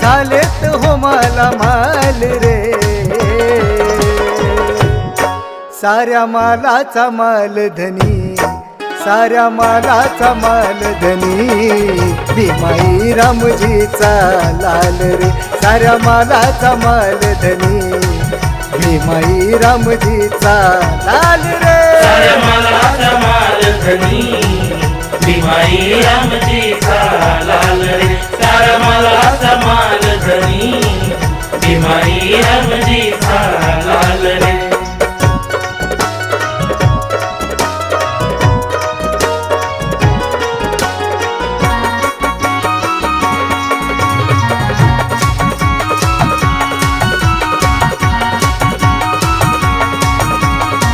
झालेत हो मला माल रे, साऱ्या मालाचा माल धनी, साऱ्या मालाचा माल धनी, भीमाई रामजीचा लाल रे, साऱ्या मालाचा माल धनी, भीमाई रामजीचा लाल रे, साऱ्या मालाचा माल धनी, भीमाई रामजीचा लाल रे, साऱ्या मालाचा माल धनी, भीमाई रामजीचा लाल रे.